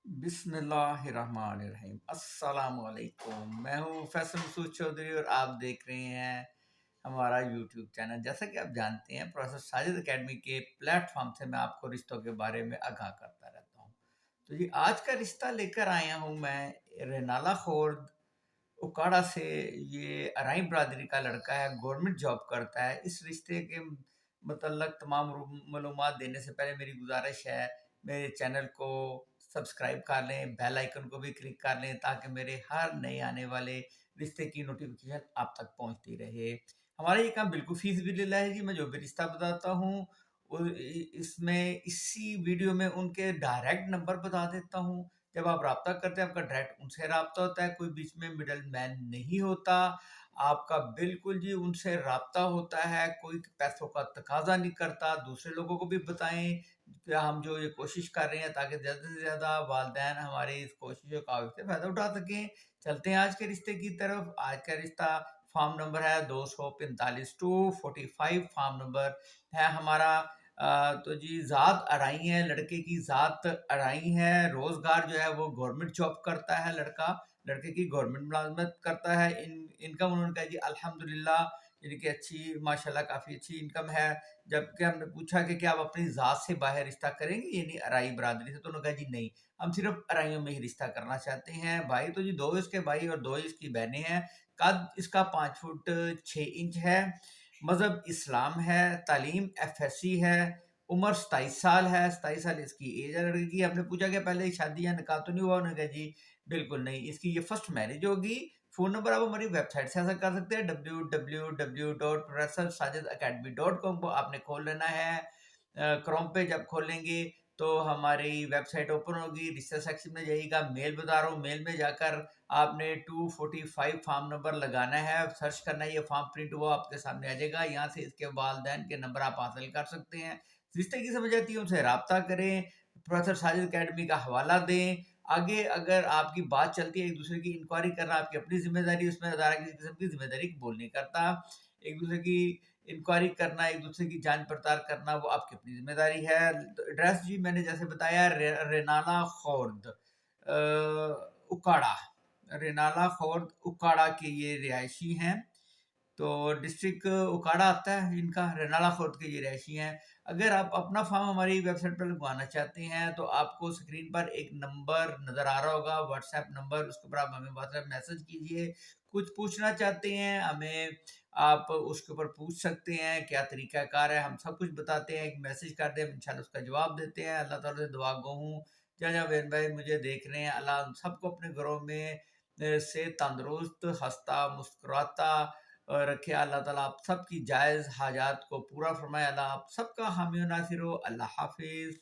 बिस्मिल्लाहिर्रहमानिर्रहीम। अस्सलाम वालेकुम। मैं हूँ फैसल मसूद चौधरी और आप देख रहे हैं हमारा यूट्यूब चैनल। जैसा कि आप जानते हैं, प्रोफेसर साजिद एकेडमी के प्लेटफॉर्म से मैं आपको रिश्तों के बारे में आगाह करता रहता हूँ। तो जी, आज का रिश्ता लेकर आया हूँ मैं रेनाला खोर्द उकाड़ा से। ये अराई बरादरी का लड़का है, गवर्नमेंट जॉब करता है। इस रिश्ते के मतलब तमाम मालूमात देने से पहले मेरी गुजारिश है, मेरे चैनल को सब्सक्राइब कर लें, बेल आइकन को भी क्लिक कर लें, ताकि मेरे हर नए आने वाले रिश्ते की नोटिफिकेशन आप तक पहुंचती रहे। हमारा ये काम बिल्कुल फीसिबिलिटी है जी। मैं जो भी रिश्ता बताता हूँ इसमें इसी वीडियो में उनके डायरेक्ट नंबर बता देता हूँ। जब आप राब्ता करते हैं, आपका डायरेक्ट उनसे राब्ता होता है, कोई बीच में मिडल मैन नहीं होता। आपका बिल्कुल जी उनसे राब्ता होता है, कोई पैसों का तकाजा नहीं करता। दूसरे लोगों को भी बताएं कि हम जो ये कोशिश कर रहे हैं, ताकि ज़्यादा से ज़्यादा वालिदैन हमारे इस कोशिशों का से फ़ायदा उठा सकें। चलते हैं आज के रिश्ते की तरफ। आज का रिश्ता फार्म नंबर है 245-245। फार्म नंबर है हमारा। तो जी ज़ात अढ़ाई है, लड़के की ज़ात अढ़ाई है। रोज़गार जो है वो गवर्नमेंट जॉब करता है लड़का, लड़के की गवर्नमेंट मुलाजमत करता है। इनकम उन्होंने कहा जी अल्हम्दुलिल्लाह, यानी कि अच्छी, माशाल्लाह काफ़ी अच्छी इनकम है। जबकि हमने पूछा कि क्या आप अपनी ज़ात से बाहर रिश्ता करेंगे, यानी अराई बरादरी से, तो उन्होंने कहा जी नहीं, हम सिर्फ अराइयों में ही रिश्ता करना चाहते हैं। भाई तो जी दो इसके भाई और दो इसकी बहनें हैं। कद इसका 5 फुट 6 इंच है। मज़हब इस्लाम है। तालीम FSC है। उम्र 27 साल है। 27 साल इसकी एज है लड़की की। आपने पूछा कि पहले शादी या निकाह तो नहीं हुआ, उन्होंने कहा जी बिल्कुल नहीं, इसकी ये फर्स्ट मैरिज होगी। फ़ोन नंबर आप हमारी वेबसाइट से हासिल कर सकते हैं, www.professorsajidaacademy.com को आपने खोल लेना है। क्रोम पे जब खोलेंगे तो हमारी वेबसाइट ओपन होगी, रिसर्च सेक्शन में जाइएगा, मेल बता रहा हूँ, मेल में जाकर आपने 245 फार्म नंबर लगाना है, सर्च करना है, ये फॉर्म प्रिंट हुआ आपके सामने आ जाएगा। यहाँ से इसके वालदैन के नंबर आप हासिल कर सकते हैं। रिश्ते की समझ आती है, उनसे रब्ता करें, प्रोफेसर साजिद एकेडमी का हवाला दें। आगे अगर आपकी बात चलती है, एक दूसरे की इंक्वायरी करना आपकी अपनी जिम्मेदारी, उसमें अदारा किसी किस्म की जिम्मेदारी कबूल नहीं करता। एक दूसरे की इंक्वायरी करना, एक दूसरे की जांच पड़ताल करना, वो आपकी अपनी जिम्मेदारी है। तो एड्रेस जी मैंने जैसे बताया, रेनाला खोर्द उकाड़ा, रेनाला खोर्द उकाड़ा के ये रिहायशी हैं। तो डिस्ट्रिक्ट उकाड़ा आता है इनका, रेनाला खुर्द के ये रहायशी हैं। अगर आप अपना फॉर्म हमारी वेबसाइट पर लगवाना चाहते हैं, तो आपको स्क्रीन पर एक नंबर नज़र आ रहा होगा, व्हाट्सएप नंबर, उसके ऊपर आप हमें व्हाट्सएप मैसेज कीजिए। कुछ पूछना चाहते हैं हमें, आप उसके ऊपर पूछ सकते हैं, क्या तरीक़ाकार है, हम सब कुछ बताते हैं। एक मैसेज कर दें, हम इंशाल्लाह उसका जवाब देते हैं। अल्लाह ताला से दुआ गो हूँ, जहाँ बहन भाई मुझे देख रहे हैं, अल्लाह हम सबको अपने घरों में से तंदुरुस्त, हंसता, मुस्कुराता रखे। अल्लाह ताला आप सबकी जायज़ हाजात को पूरा फरमाए। अल्लाह आप सबका हामी और नासिर हो। अल्लाह हाफिज़।